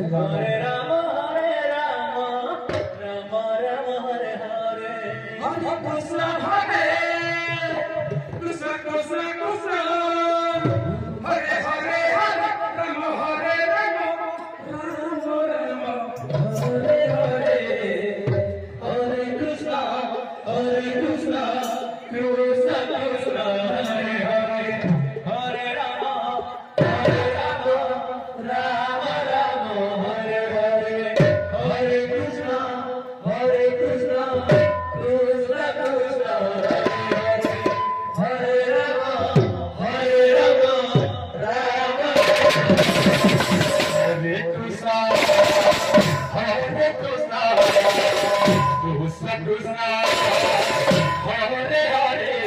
Hare Rama, Rama Rama, Hare Hare. Hare Krishna, Krishna Krishna, Hare Hare, Rama Hare Rama, Rama Rama, Hare Hare. Hare Krishna, Krishna Krishna, Hare Hare. Hare Rama, Rama Rama, Hare Hare. Hare Krishna, Krishna Krishna, Hare Hare. Hare Rama, Rama Hare Krishna, Krishna Krishna, Hare Hare.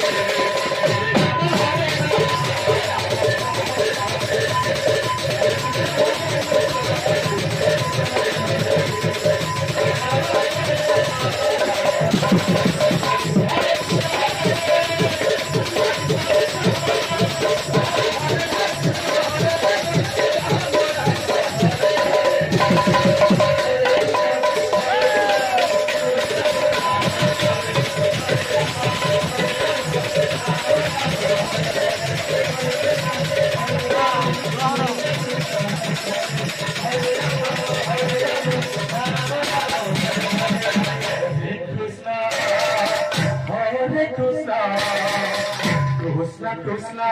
Krishna Krishna,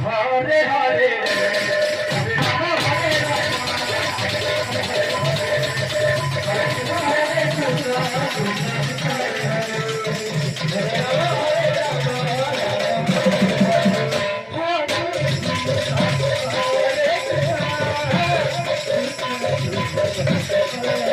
Hare Hare. Hare